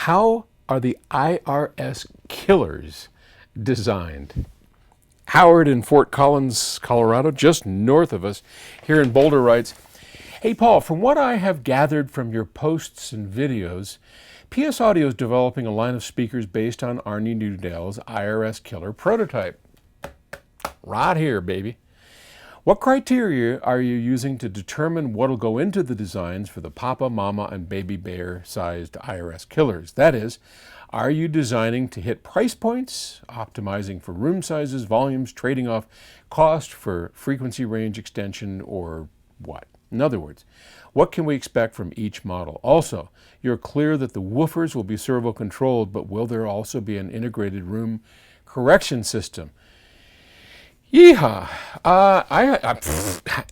How are the IRS killers designed? Howard in Fort Collins, Colorado, just north of us, here in Boulder, writes, "Hey Paul, from what I have gathered from your posts and videos, PS Audio is developing a line of speakers based on Arnie Newdale's IRS killer prototype. Right here, baby. What criteria are you using to determine what will go into the designs for the Papa, Mama, and Baby Bear-sized IRS killers? That is, are you designing to hit price points, optimizing for room sizes, volumes, trading off cost for frequency range extension, or what? In other words, what can we expect from each model? Also, you're clear that the woofers will be servo-controlled, but will there also be an integrated room correction system?" Yeehaw.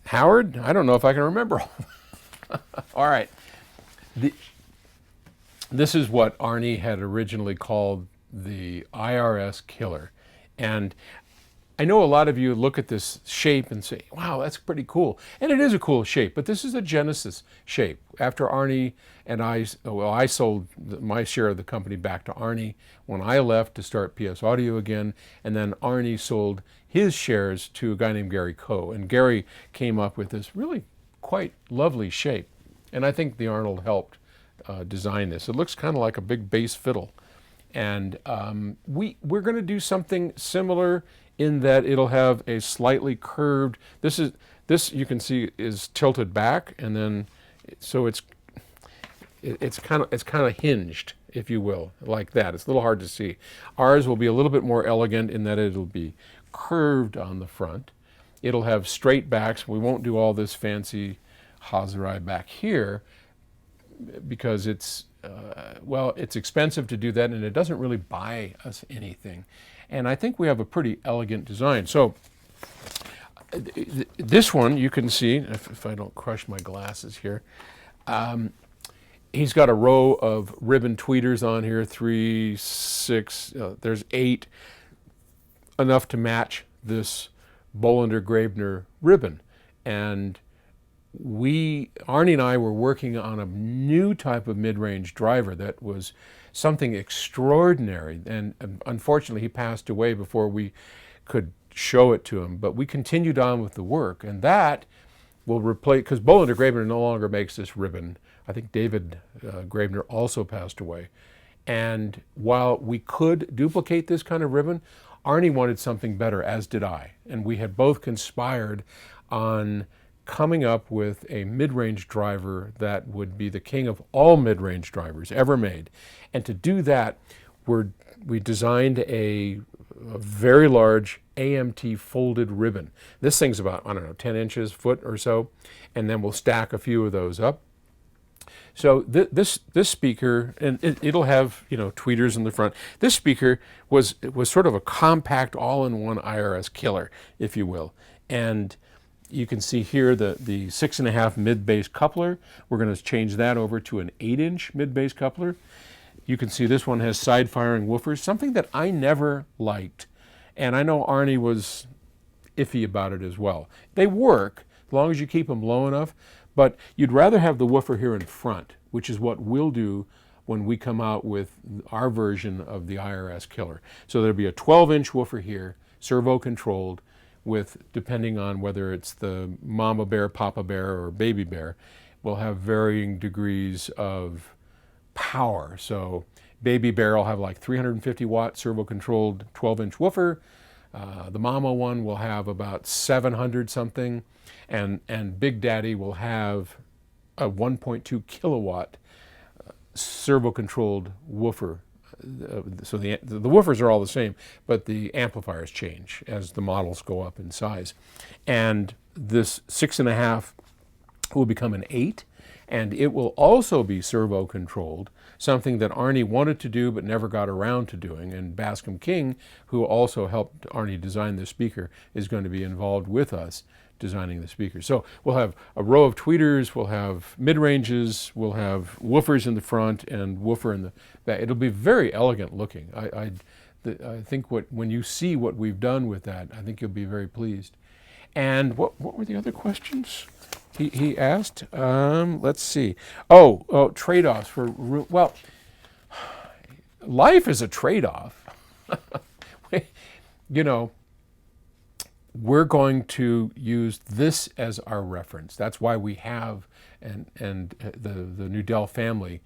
Howard, I don't know if I can remember. All right. This is what Arnie had originally called the IRS killer. And I know a lot of you look at this shape and say, wow, that's pretty cool. And it is a cool shape, but this is a Genesis shape. After Arnie and I sold my share of the company back to Arnie when I left to start PS Audio again, and then Arnie sold his shares to a guy named Gary Coe. And Gary came up with this really quite lovely shape. And I think the Arnold helped design this. It looks kind of like a big bass fiddle. And we're going to do something similar in that it'll have a slightly curved, this you can see is tilted back, and then so it's kind of hinged, if you will, like that. It's a little hard to see. Ours will be a little bit more elegant in that it'll be curved on the front. It'll have straight backs. We won't do all this fancy Hazarai back here because it's expensive to do that, and it doesn't really buy us anything. And I think we have a pretty elegant design. So this one, you can see, if I don't crush my glasses here, he's got a row of ribbon tweeters on here, 3, 6, there's 8, enough to match this Bolander-Graebner ribbon. And Arnie and I were working on a new type of mid-range driver that was something extraordinary, and unfortunately he passed away before we could show it to him, but we continued on with the work, and that will replace, because Bolander-Graebner no longer makes this ribbon. I think David Graebner also passed away, and while we could duplicate this kind of ribbon, Arnie wanted something better, as did I, and we had both conspired on coming up with a mid-range driver that would be the king of all mid-range drivers ever made. And to do that, we designed a very large AMT folded ribbon. This thing's about, 10 inches, foot or so, and then we'll stack a few of those up. So this speaker, and it'll have tweeters in the front. This speaker was sort of a compact, all-in-one IRS killer, if you will. And you can see here the 6.5 mid-bass coupler. We're going to change that over to an 8-inch mid-bass coupler. You can see this one has side-firing woofers, something that I never liked. And I know Arnie was iffy about it as well. They work, as long as you keep them low enough, but you'd rather have the woofer here in front, which is what we'll do when we come out with our version of the IRS killer. So there'll be a 12-inch woofer here, servo-controlled, with, depending on whether it's the Mama Bear, Papa Bear, or Baby Bear, will have varying degrees of power. So Baby Bear will have like 350 watt servo-controlled 12-inch woofer. The Mama one will have about 700 something, and Big Daddy will have a 1.2 kilowatt servo-controlled woofer. So the woofers are all the same, but the amplifiers change as the models go up in size. And this 6.5 will become an 8, and it will also be servo-controlled, something that Arnie wanted to do but never got around to doing. And Bascom King, who also helped Arnie design the speaker, is going to be involved with us designing the speaker. So we'll have a row of tweeters, we'll have mid-ranges, we'll have woofers in the front and woofer in the back. It'll be very elegant looking. I think when you see what we've done with that, I think you'll be very pleased. And what were the other questions he asked? Let's see. Oh, trade-offs for, well, life is a trade-off. You know, we're going to use this as our reference. That's why we have, and the Nudell family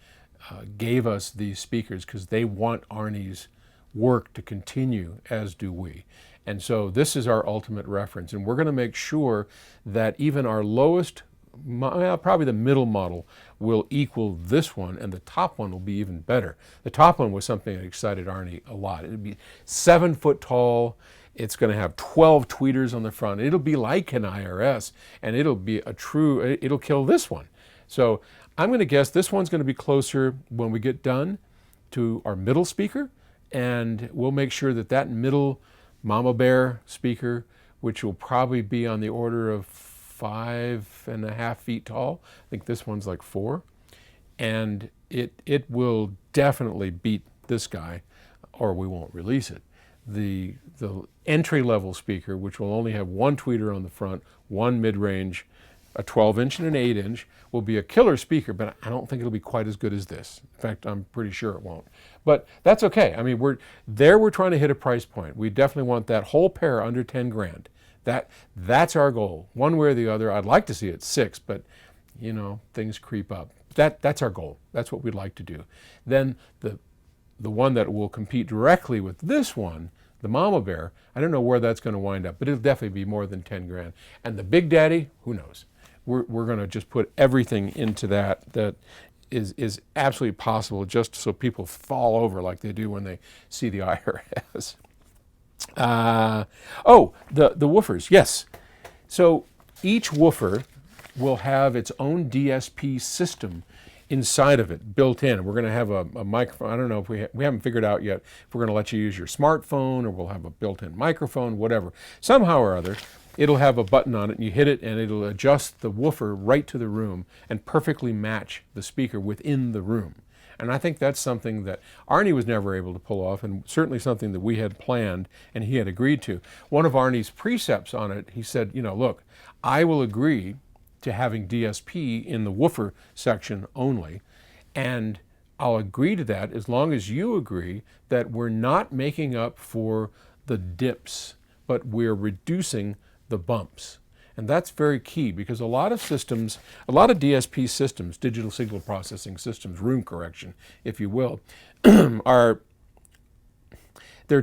gave us these speakers, because they want Arnie's work to continue, as do we. And so this is our ultimate reference, and we're going to make sure that even our lowest, probably the middle model, will equal this one, and the top one will be even better. The top one was something that excited Arnie a lot. It'd be 7 foot tall. It's going to have 12 tweeters on the front. It'll be like an IRS, and it'll be a true, it'll kill this one. So I'm going to guess this one's going to be closer when we get done to our middle speaker, and we'll make sure that that middle Mama Bear speaker, which will probably be on the order of 5.5 feet tall. I think this one's like 4. And it will definitely beat this guy, or we won't release it. The entry-level speaker, which will only have 1 tweeter on the front, 1 mid-range, a 12-inch and an 8-inch, will be a killer speaker, but I don't think it'll be quite as good as this. In fact, I'm pretty sure it won't. But that's okay. I mean, we're trying to hit a price point. We definitely want that whole pair under 10 grand. That's our goal. One way or the other. I'd like to see it 6, but you know, things creep up. That's our goal. That's what we'd like to do. Then the one that will compete directly with this one, the Mama Bear, I don't know where that's going to wind up, but it'll definitely be more than 10 grand. And the Big Daddy, who knows? We're going to just put everything into that is absolutely possible, just so people fall over like they do when they see the IRS. Oh, the woofers, yes. So each woofer will have its own DSP system inside of it, built in. We're going to have a microphone. I don't know if we haven't figured out yet if we're going to let you use your smartphone, or we'll have a built-in microphone, whatever. Somehow or other, it'll have a button on it, and you hit it, and it'll adjust the woofer right to the room and perfectly match the speaker within the room. And I think that's something that Arnie was never able to pull off, and certainly something that we had planned and he had agreed to. One of Arnie's precepts on it, he said, you know, look, I will agree to having DSP in the woofer section only, and I'll agree to that as long as you agree that we're not making up for the dips, but we're reducing the bumps. And that's very key, because a lot of systems, a lot of DSP systems, digital signal processing systems, room correction, if you will, they're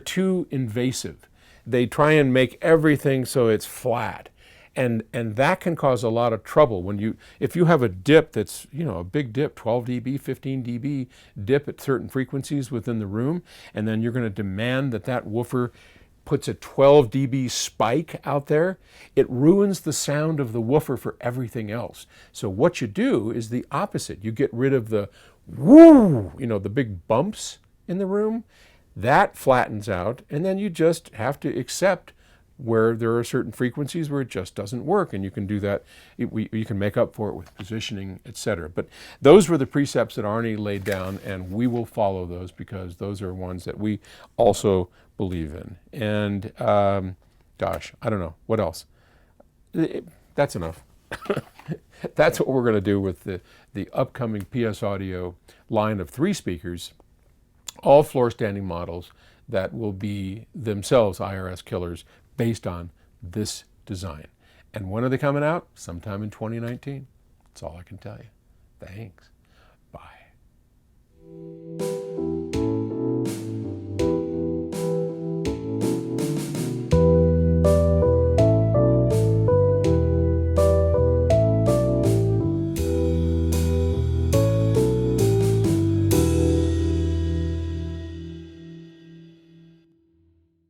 too invasive. They try and make everything so it's flat. And that can cause a lot of trouble when if you have a dip that's, you know, a big dip, 12 dB, 15 dB dip at certain frequencies within the room, and then you're going to demand that woofer puts a 12 dB spike out there, it ruins the sound of the woofer for everything else. So what you do is the opposite. You get rid of the woo, you know, the big bumps in the room. That flattens out, and then you just have to accept where there are certain frequencies where it just doesn't work, and you can do that. You can make up for it with positioning, etc. But those were the precepts that Arnie laid down, and we will follow those, because those are ones that we also believe in. And gosh, I don't know what else. That's enough. That's what we're going to do with the upcoming PS Audio line of 3 speakers, all floor standing models that will be themselves IRS killers based on this design. And when are they coming out? Sometime in 2019. That's all I can tell you. Thanks. Bye.